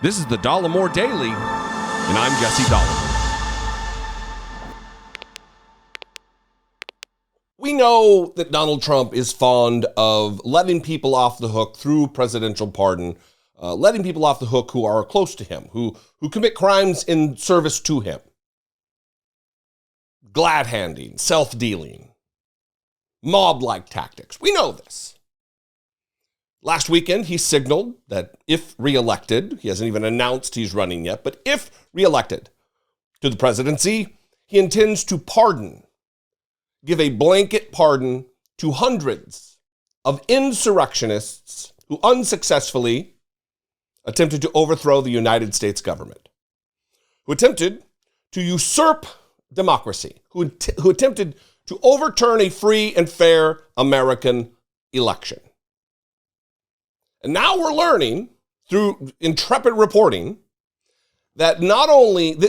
This is the Dollemore Daily, and I'm Jesse Dollemore. We know that Donald Trump is fond of letting people off the hook through presidential pardon, letting people off the hook who are close to him, who commit crimes in service to him. Glad-handing, self-dealing, mob-like tactics. We know this. Last weekend, he signaled that if reelected, he hasn't even announced he's running yet, but if reelected to the presidency, he intends to give a blanket pardon to hundreds of insurrectionists who unsuccessfully attempted to overthrow the United States government, who attempted to usurp democracy, who attempted to overturn a free and fair American election. And now we're learning through intrepid reporting that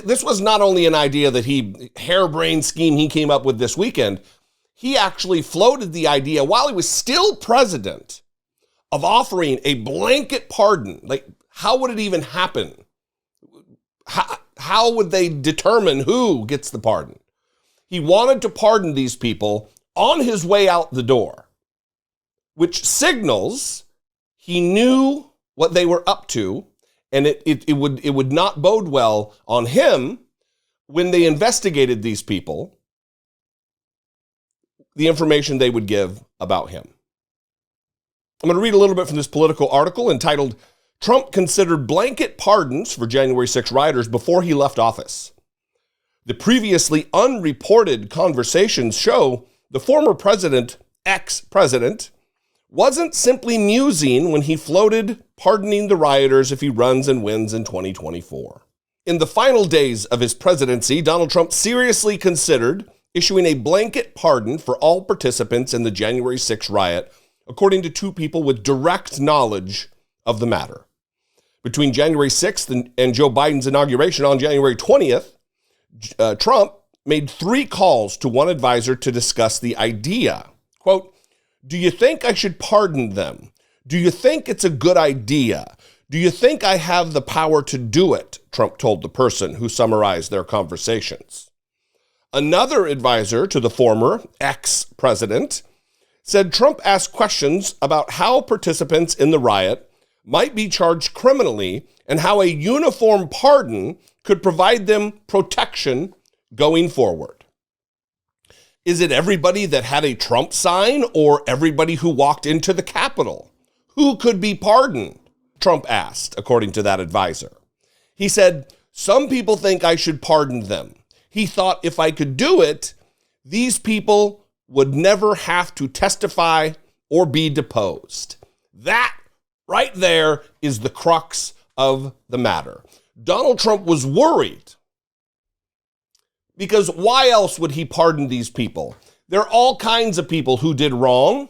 this was not only an idea that harebrained scheme he came up with this weekend, he actually floated the idea while he was still president of offering a blanket pardon. Like, how would it even happen? How would they determine who gets the pardon? He wanted to pardon these people on his way out the door, which signals he knew what they were up to, and it would not bode well on him when they investigated these people, the information they would give about him. I'm going to read a little bit from this Politico article entitled, "Trump Considered Blanket Pardons for January 6 Rioters Before He Left Office." The previously unreported conversations show the former president, ex-president, wasn't simply musing when he floated pardoning the rioters if he runs and wins in 2024. In the final days of his presidency, Donald Trump seriously considered issuing a blanket pardon for all participants in the January 6 riot, according to two people with direct knowledge of the matter. Between January 6th and Joe Biden's inauguration on January 20th, Trump made 3 calls to one advisor to discuss the idea. Quote, "Do you think I should pardon them? Do you think it's a good idea? Do you think I have the power to do it?" Trump told the person who summarized their conversations. Another advisor to the former ex-president said Trump asked questions about how participants in the riot might be charged criminally and how a uniform pardon could provide them protection going forward. Is it everybody that had a Trump sign or everybody who walked into the Capitol? Who could be pardoned? Trump asked, according to that advisor. He said, "Some people think I should pardon them." He thought if I could do it, these people would never have to testify or be deposed. That right there is the crux of the matter. Donald Trump was worried because why else would he pardon these people? There are all kinds of people who did wrong.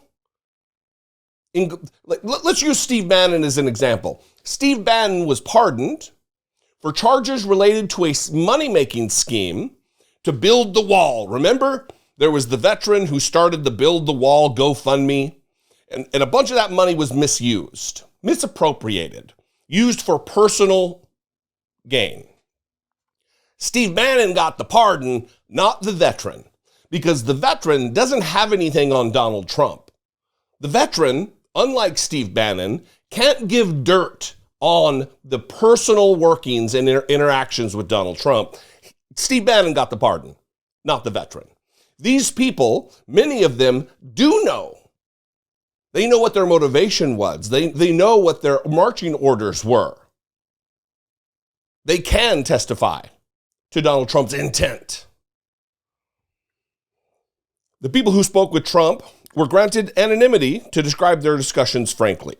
Let's use Steve Bannon as an example. Steve Bannon was pardoned for charges related to a money-making scheme to build the wall. Remember, there was the veteran who started the Build the Wall GoFundMe, and a bunch of that money was misused, misappropriated, used for personal gain. Steve Bannon got the pardon, not the veteran, because the veteran doesn't have anything on Donald Trump. The veteran, unlike Steve Bannon, can't give dirt on the personal workings and interactions with Donald Trump. Steve Bannon got the pardon, not the veteran. These people, many of them, do know. They know what their motivation was. They know what their marching orders were. They can testify to Donald Trump's intent. The people who spoke with Trump were granted anonymity to describe their discussions frankly.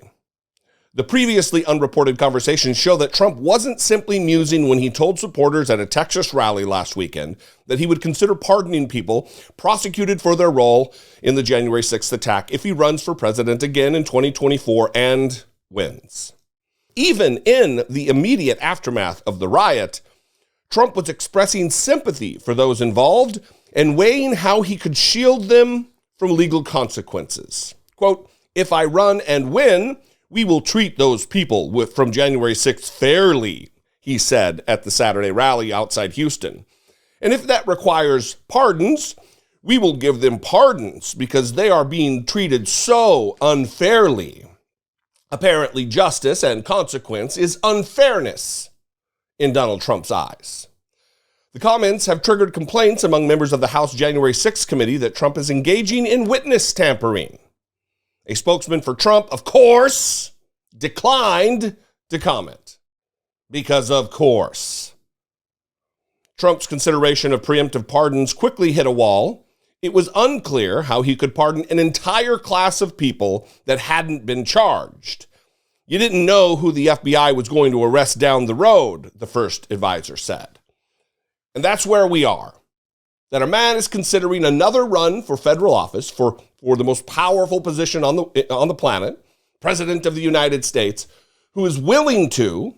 The previously unreported conversations show that Trump wasn't simply musing when he told supporters at a Texas rally last weekend that he would consider pardoning people prosecuted for their role in the January 6th attack if he runs for president again in 2024 and wins. Even in the immediate aftermath of the riot, Trump was expressing sympathy for those involved and weighing how he could shield them from legal consequences. Quote, "If I run and win, We will treat those people from January 6th fairly, he said at the Saturday rally outside Houston. And if that requires pardons, we will give them pardons because they are being treated so unfairly. Apparently, justice and consequence is unfairness in Donald Trump's eyes. The comments have triggered complaints among members of the House January 6th committee that Trump is engaging in witness tampering. A spokesman for Trump, of course, declined to comment. Because of course. Trump's consideration of preemptive pardons quickly hit a wall. It was unclear how he could pardon an entire class of people that hadn't been charged. You didn't know who the FBI was going to arrest down the road, the first advisor said. And that's where we are. That a man is considering another run for federal office for the most powerful position on the planet, President of the United States, who is willing to,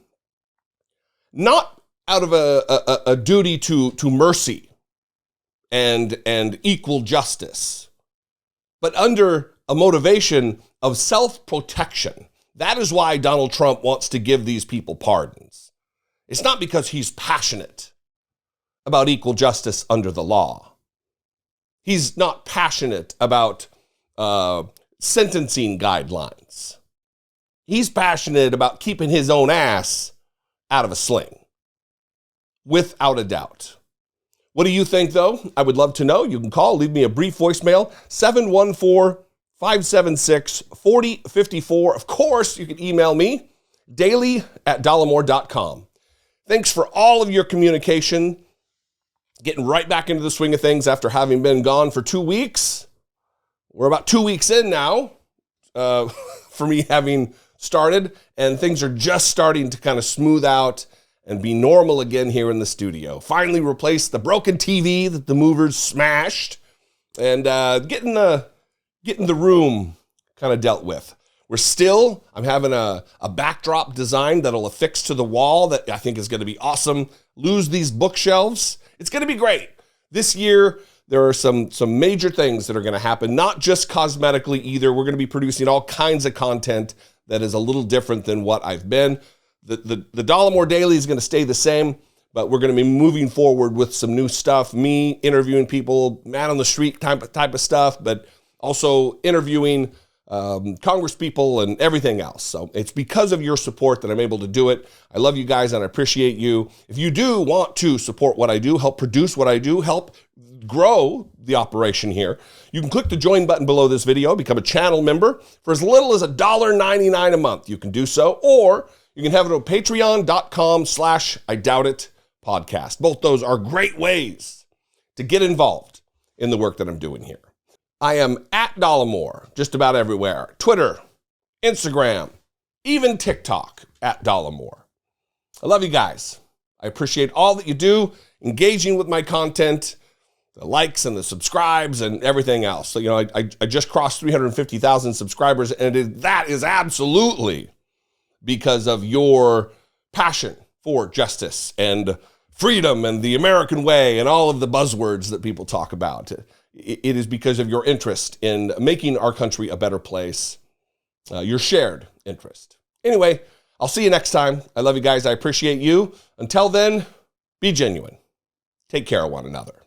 not out of a duty to mercy and equal justice, but under a motivation of self-protection. That is why Donald Trump wants to give these people pardons. It's not because he's passionate about equal justice under the law. He's not passionate about sentencing guidelines. He's passionate about keeping his own ass out of a sling, without a doubt. What do you think, though? I would love to know. You can call, leave me a brief voicemail, 714-576-4054. Of course, you can email me, daily@dollemore.com. Thanks for all of your communication. Getting right back into the swing of things after having been gone for 2 weeks. We're about 2 weeks in now for me having started, and things are just starting to kind of smooth out and be normal again here in the studio. Finally replaced the broken TV that the movers smashed, and getting the room kind of dealt with. I'm having a backdrop design that'll affix to the wall that I think is going to be awesome. Lose these bookshelves. It's going to be great. This year, there are some major things that are going to happen, not just cosmetically either. We're going to be producing all kinds of content that is a little different than what I've been. The Dollemore Daily is going to stay the same, but we're going to be moving forward with some new stuff. Me interviewing people, man on the street type of stuff, but also interviewing Congress people and everything else. So it's because of your support that I'm able to do it. I love you guys and I appreciate you. If you do want to support what I do, help produce what I do, help grow the operation here, you can click the join button below this video, become a channel member for as little as $1.99 a month. You can do so, or you can have it on patreon.com/IDoubtIt podcast. Both those are great ways to get involved in the work that I'm doing here. I am at Dollemore, just about everywhere. Twitter, Instagram, even TikTok, at Dollemore. I love you guys. I appreciate all that you do, engaging with my content, the likes and the subscribes and everything else. So, I just crossed 350,000 subscribers, and that is absolutely because of your passion for justice and freedom and the American way and all of the buzzwords that people talk about. It is because of your interest in making our country a better place, your shared interest. Anyway, I'll see you next time. I love you guys. I appreciate you. Until then, be genuine. Take care of one another.